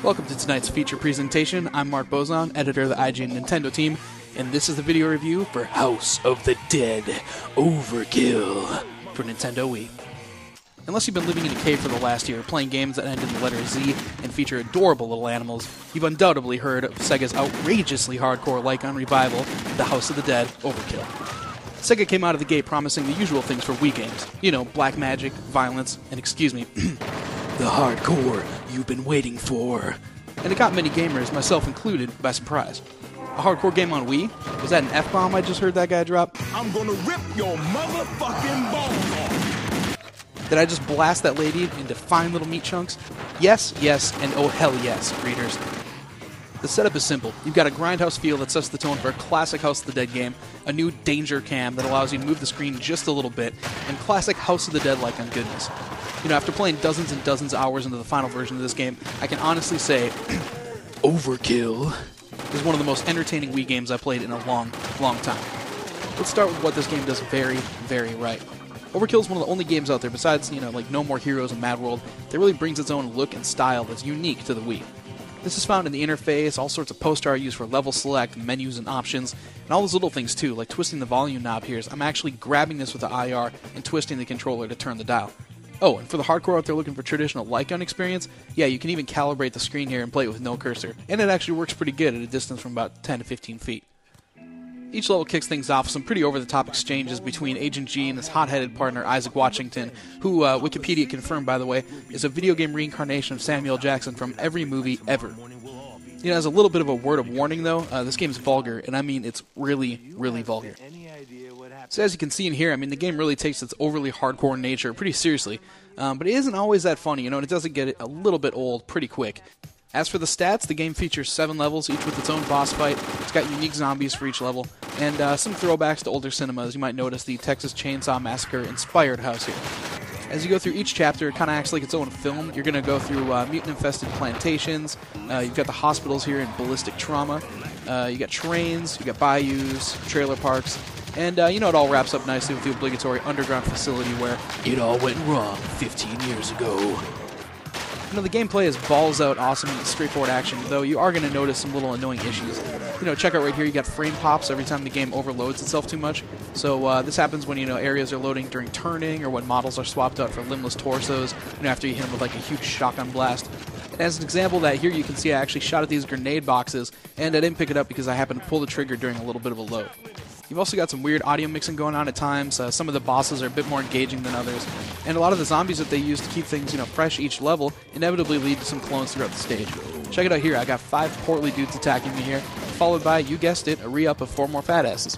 Welcome to tonight's feature presentation. I'm Mark Bozon, editor of the IGN Nintendo team, and this is the video review for House of the Dead Overkill for Nintendo Wii. Unless you've been living in a cave for the last year, playing games that end in the letter Z and feature adorable little animals, you've undoubtedly heard of SEGA's outrageously hardcore Lycon revival, The House of the Dead Overkill. SEGA came out of the gate promising the usual things for Wii games. You know, black magic, violence, and excuse me, the hardcore you've been waiting for. And it got many gamers, myself included, by surprise. A hardcore game on Wii? Was that an F-bomb I just heard that guy drop? I'm gonna rip your motherfucking bones off! Did I just blast that lady into fine little meat chunks? Yes, yes, and oh hell yes, readers. The setup is simple. You've got a grindhouse feel that sets the tone for a classic House of the Dead game, a new danger cam that allows you to move the screen just a little bit, and classic House of the Dead-like on goodness. You know, after playing dozens and dozens of hours into the final version of this game, I can honestly say, Overkill is one of the most entertaining Wii games I've played in a long, long time. Let's start with what this game does very, very right. Overkill is one of the only games out there, besides, you know, like No More Heroes and Mad World, that really brings its own look and style that's unique to the Wii. This is found in the interface, all sorts of post art used for level select, menus and options, and all those little things too, like twisting the volume knob here. I'm actually grabbing this with the IR and twisting the controller to turn the dial. Oh, and for the hardcore out there looking for traditional Lycon experience, yeah, you can even calibrate the screen here and play it with no cursor, and it actually works pretty good at a distance from about 10 to 15 feet. Each level kicks things off with some pretty over-the-top exchanges between Agent G and his hot-headed partner Isaac Washington, who, Wikipedia confirmed, by the way, is a video game reincarnation of Samuel Jackson from every movie ever. You know, as a little bit of a word of warning, though, this game is vulgar, and I mean it's really, really vulgar. So as you can see in here, I mean, the game really takes its overly hardcore nature pretty seriously, but it isn't always that funny, you know, and it doesn't get a little bit old pretty quick. As for the stats, the game features 7 levels, each with its own boss fight. It's got unique zombies for each level, and some throwbacks to older cinemas. You might notice the Texas Chainsaw Massacre inspired house here. As you go through each chapter, it kind of acts like its own film. You're going to go through mutant-infested plantations. You've got the hospitals here in ballistic trauma. You got trains, you got bayous, trailer parks, and you know, it all wraps up nicely with the obligatory underground facility where it all went wrong 15 years ago. You know, the gameplay is balls-out awesome and straightforward action, though you are going to notice some little annoying issues. You know, check out right here, you got frame pops every time the game overloads itself too much. So this happens when, you know, areas are loading during turning or when models are swapped out for limbless torsos, you know, after you hit them with like a huge shotgun blast. And as an example of that, here you can see I actually shot at these grenade boxes, and I didn't pick it up because I happened to pull the trigger during a little bit of a load. You've also got some weird audio mixing going on at times. Some of the bosses are a bit more engaging than others. And a lot of the zombies that they use to keep things, you know, fresh each level inevitably lead to some clones throughout the stage. Check it out here. I got 5 portly dudes attacking me here, followed by, you guessed it, a re-up of 4 more fat asses.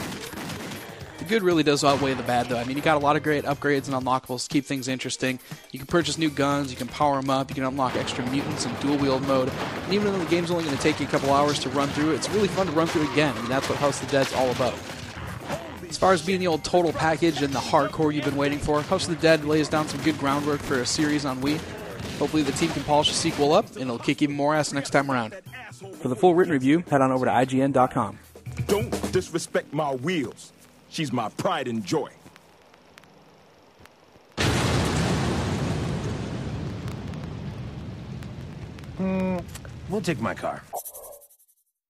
The good really does outweigh the bad, though. I mean, you got a lot of great upgrades and unlockables to keep things interesting. You can purchase new guns, you can power them up, you can unlock extra mutants in dual-wield mode. And even though the game's only going to take you a couple hours to run through, it's really fun to run through again. I mean, that's what House of the Dead's all about. As far as being the old total package and the hardcore you've been waiting for, House of the Dead lays down some good groundwork for a series on Wii. Hopefully the team can polish the sequel up, and it'll kick even more ass next time around. For the full written review, head on over to IGN.com. Don't disrespect my wheels. She's my pride and joy. We'll take my car.